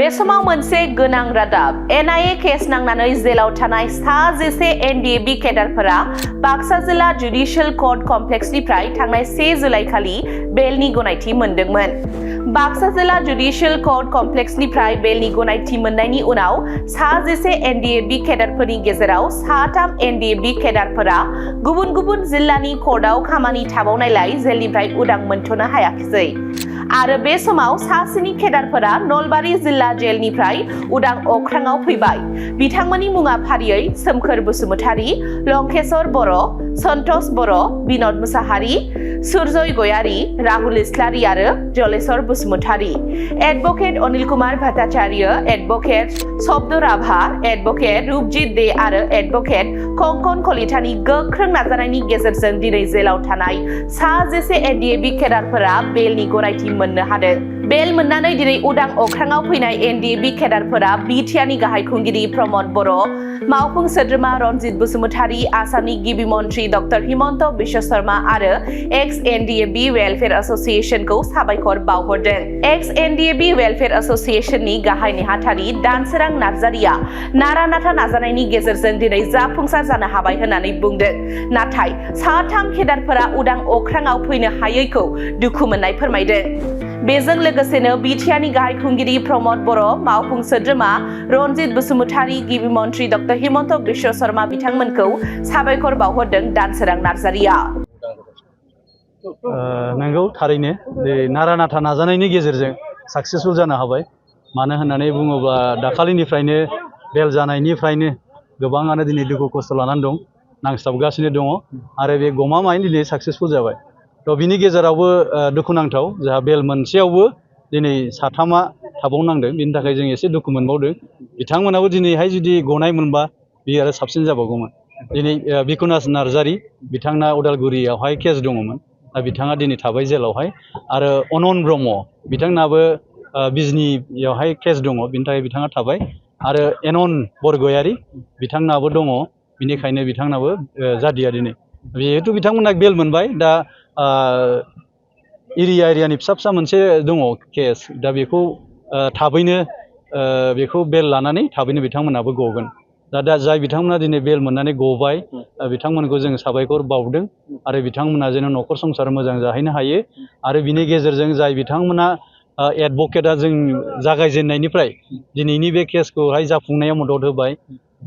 बे समाव मोनसे गोनां रादाब एनआईए केस नांनानै जेलाव थानाय सा 10 एनडिएबि केडारफोरा बाक्सा जिल्ला जुडिशियेल कर्ट कमप्लेक्सनिफ्राय थांनाय 1 जुलाइ खालि बेलनि गनायथि मोनदोंमोन। बाक्सा जिल्ला जुडिशियेल कर्ट कमप्लेक्सनिफ्राय बेलनि गनायथि मोननायनि उनाव सा 10 एनडिएबि केडारफोरनि गेजेराव सा 3 एनडिएबि केडारफोरा गुबुन गुबुन जिल्लानि कर्टआव खामानि थाबावनायलाय जेलनिफ्राय उदां मोनथ'नो हायाखिसै। आरो बे समाव सासेनि केडारफोरा नलबारि जिल्ला जेलनिफ्राय उदां अख्राङाव फैबाय। बिथांमोननि मुङा फारियै सोमखोर बसुमतारी, लंकेश्वर बर', सन्तोष बर', बिनोद मुसाहारि, सुरजय गयारी, राहुल इस्लारि आरो जलेश्वर बसुमतारी। एडभोकेट अनिल कुमार भट्टाचार्य, एडभोकेट शब्द राभा, एडभोकेट रूपजित दे आरो एडभोकेट कंकन कलितानि गोख्रों नाजानायनि गेजेरजों दिनै जेलाव थानाय सा 10 एनडिएबि केडारफोरा बेलनि गनायथि मोननो हादों। बेल मोननानै दिनै उदां अख्राङाव फैनाय एनडिएबि केडारफोरा बिटिआरनि गाहाय खुंगिरि प्रमद बर', मावफुं सोद्रोमा रनजित बसुमतारी, आसामनि गिबि मन्थ्रि डक्टर हिमन्त बिश्व शर्मा आरो एक्स एनडिएबि वेलफेयार एसोसिएशनखौ साबायखर बावहरदों। एक्स एनडिएबि वेलफेयार एसोसिएशननि गाहाय नेहाथारि दानसोरां नार्जारिया नारा नाथा नाजानायनि गेजेरजों दिनै जाफुंसार जानो हाबाय होननानै बुंदों। नाथाय सा 3 केडारफोरा उदां अख्राङाव फैनो हायैखौ दुखु मोननाय फोरमायदों। बेजों लोगोसेनो बिटिआरनि गाहाय खुंगिरि प्रमद बर', मावफुं सोद्रोमा रनजित बसुमतारी, गिबि मन्थ्रि डक्टर हिमन्त बिश्व शर्मा बिथांमोनखौ साबायखर बावहरदों दानसोरां नार्जारिया। नंगौ थारैनो नारा नाथा नाजानायनि गेजेरजों साक्सेसफुल जानो हाबाय। मानो होननानै बुङोब्ला दाखालिनिफ्रायनो बेल जानायनिफ्रायनो गोबाङानो दिनै दुखु खस्थ' लानानै दं, नांस्लाबगासिनो दङ आरो बे गमामायैनो दिनै साक्सेसफुल जाबाय। थ' बिनि गेजेरावबो दुखुनांथाव जोंहा बेल मोनसेयावबो दिनै साथामा थाबावनांदों। बिनि थाखाय जों एसे दुखु मोनबावदों। बिथांमोनाबो दिनैहाय जुदि गनाय मोनबा बियो आरो साबसिन जाबावगौमोन। दिनै बिकुनास नार्जारि बिथांना उदालगुरियावहाय केस दङमोन, दा बिथाङा दिनै थाबाय जेलावहाय। आरो अनन ब्रह्म बिथांनाबो बिजनियावहाय केस दङ, बिनि थाखाय बिथाङा थाबाय। आरो एनन बरगयारि बिथांनाबो दङ, बिनिखायनो बिथांनाबो जादिया दिनै। जिहेथु बिथांमोना बेल मोनबाय, दा एरियानि फिसा फिसा मोनसे दङ केस, दा बेखौ थाबैनो बेखौ बेल लानानै थाबैनो बिथांमोनाबो गगोन। दा जाय बिथांमोना दिनै बेल मोननानै गबाय बिथांमोनखौ जों साबायखर बावदों आरो बिथांमोना जेन न'खर संसार मोजां जाहैनो हायो। आरो बिनि गेजेरजों जाय बिथांमोना एडभकेटआ जों जागायजेननायनिफ्राय दिनैनि बे केसखौहाय जाफुंनायाव मदद होबाय,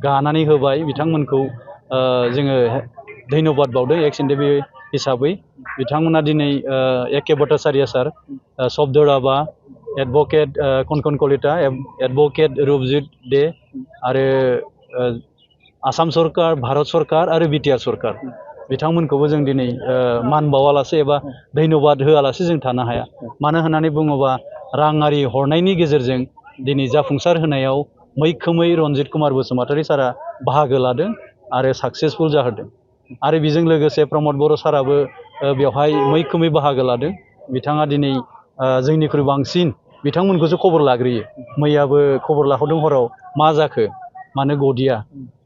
गानानै होबाय, बिथांमोनखौ जोङो धन्यबाद बावदों एक्स एनडिएबि हिसाबै। बिथांमोना दिनै एके भट्टाचार्य सार, शब्द राभा, एडभकेट कंकन कलिता, एडभकेट रूपजित दे आरो आसाम सरकार, भारत सरकार आरो बिटिआर सरकार बिथांमोनखौबो जों दिनै मान बावालासे एबा धन्यबाद होआलासे जों थानो हाया। मानो होननानै बुङोबा राङारि हरनायनि गेजेरजों दिनै जाफुंसार होनायाव मैखोमै रनजित कुमार बसुमतारी सारा बाहागो लादों आरो साक्सेसफुल जाहोदों। आरो बेजों लोगोसे प्रमद बर' साराबो बेवहाय मैखोमै बाहागो लादों। बिथाङा दिनै जोंनिख्रुइ बांसिन बिथांमोनखौसो खबर लाग्रोयो। मैयाबो खबर लाहरदों हराव, मा जाखो मानो गदिया?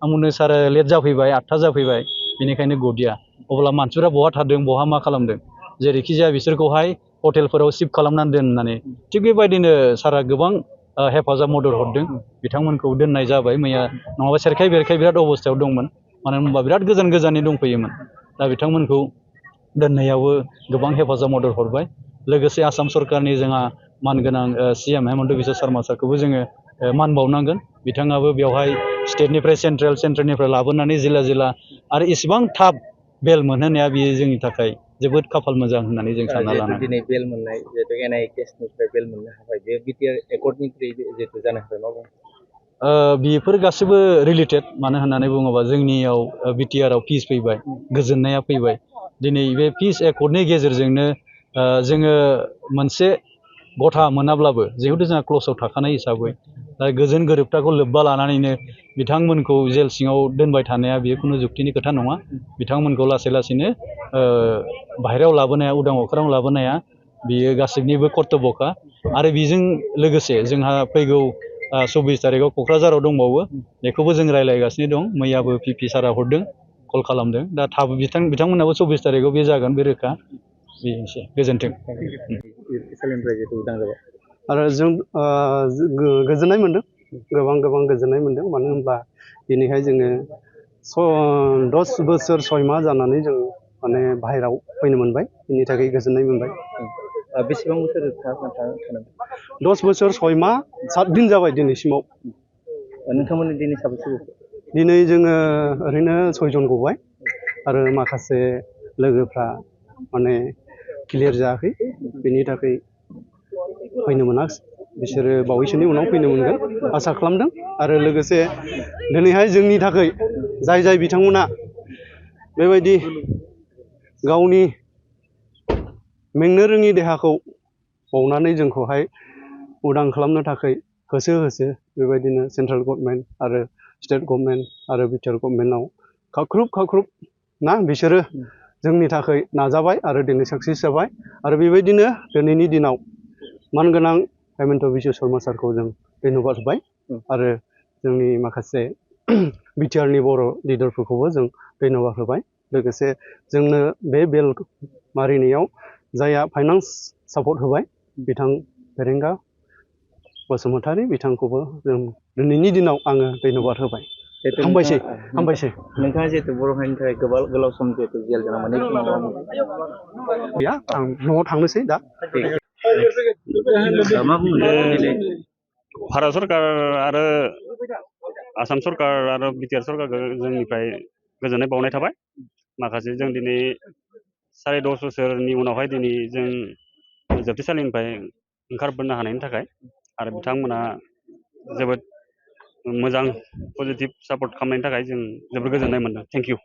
आं बुंदों सार लेट जाफैबाय, 8था जाफैबाय, बेनिखायनो गदिया। अब्ला मानसिफोरा बहा थादों, बहा मा खालामदों? जेरैखि जाया बिसोरखौहाय हटेलफोराव शिफ्ट खालामनानै दोन होननानै। थिग बेबायदिनो सारा गोबां हेफाजाब मदद हरदों, बिथांमोनखौ दोननाय जाबाय। मैया नङाबा सेरखाय बेरखाय बिराद अबस्थायाव दंमोन, मानो होनबा बिराद गोजान गोजाननि दंफैयोमोन। दा बिथांमोनखौ दोननायावबो गोबां हेफाजाब मदद हरबाय। लोगोसे आसाम सरकारनि जोंहा मानगोनां CM हेमन्त बिश्व शर्मा सारखौबो जोङो मान बावनांगोन। बिथाङाबो बेवहाय स्टेटनिफ्राय सेन्ट्रेलनिफ्राय लाबोनानै जिल्ला आरो इसेबां थाब बेल मोनहोनाया बियो जोंनि थाखाय जोबोद खाफाल मोजां होननानै जों सानना लानांगोन। दिनै बेल मोननाय जिहेतु एनआईए केसनिफ्राय बेल मोननो हाबाय, बे बिटिआर एकर्डनिफ्राय जिहेतु जानो हाबाय, मा बुङो? बेफोर गासैबो रिलेटेड। मानो होननानै बुङोबा जोंनियाव बिटिआरआव पिस फैबाय, गोजोननाया फैबाय। दिनै बे पिस एकर्डनि गेजेरजोंनो जोङो मोनसे गथा मोनाब्लाबो जिहेतु जोंहा क्लसआव थाखानाय हिसाबै दा गोजोन गोरोबथाखौ लोब्बा लानानैनो बिथांमोनखौ जेल सिङाव दोनबाय थानाया बेयो खुनु जुक्तिनि खोथा नङा। बिथांमोनखौ लासै लासैनो बाहेरायाव लाबोनाया, उदां अख्राङाव लाबोनाया बियो गासैनिबो कर्तब्यखा। आरो बेजों लोगोसे जोंहा फैगौ 24 तारिखआव क'क्राझाराव दंबावो, बेखौबो जों रायज्लायगासिनो दं। मैयाबो पिपि सारा हरदों, कल खालामदों। दा थाब बिथांमोनाबो 24 तारिखआव बे जागोन, बे रोखा। बेनोसै, गोजोन्थों। आरो जों गोजोननाय मोन्दों, गोबां गोजोननाय मोन्दों। मानो होनब्ला दिनैहाय जोङो 10 बोसोर 6 माह जानानै जों माने बाहेरायाव फैनो मोनबाय, बेनि थाखाय गोजोननाय मोनबाय। बेसेबां बोसोर थानांगौ? 10 बोसोर 6 माह 7 दिन जाबाय दिनैसिमाव। नोंथांमोननि दिनै साबेसे गखो? दिनै जोङो ओरैनो 6 जन गबाय आरो माखासे लोगोफ्रा माने क्लियार जायाखै, बेनि थाखाय फैनो मोनाखिसै। बिसोरो बावैसोनि उनाव फैनो मोनगोन आसा खालामदों। आरो लोगोसे दिनैहाय जोंनि थाखाय जाय बिथांमोना बेबायदि गावनि मेंनो रोङि देहाखौ बावनानै जोंखौहाय उदां खालामनो थाखाय होसो बेबायदिनो सेन्ट्रेल गभर्नमेन्ट आरो स्टेट गभर्नमेन्ट आरो बिटिआर गभर्नमेन्टआव खाख्रुब ना बिसोरो जोंनि थाखाय नाजाबाय आरो दिनै साक्सेस जाबाय। आरो बेबायदिनो दिनैनि दिनाव मानगोनां हेमन्त बिश्व शर्मा सारखौ जों धन्यबाद होबाय आरो जोंनि माखासे बिटिआरनि बर' लिडारफोरखौबो जों धन्यबाद होबाय। लोगोसे जोंनो बे बेल मारिनायाव जायहा फाइनान्स सापर्ट होबाय बिथां फेरेंगा बसुमतारी, बिथांखौबो जों दिनैनि दिनाव आङो धन्यबाद होबाय। हामबायसै। नोंथाङा जिहेतु बर' हारिनि थाखाय गोलाव सम जिहेतु जेल जाना मोननाय गैया, आं न'आव थांनोसै दा। मा बुंनो दिनै भारत सरकार आरो आसाम सरकार आरो बिटिआर सरकारखौ जोंनिफ्राय गोजोननाय बावनाय थाबाय। माखासे जों दिनै 10.5 बोसोरनि उनावहाय दिनै जों जोबथेसालिनिफ्राय ओंखारबोनो हानायनि थाखाय आरो बिथांमोना जोबोद मोजां पजिटिभ सापर्ट खालामनायनि थाखाय जों जोबोद गोजोननाय मोन्दों। Thank you.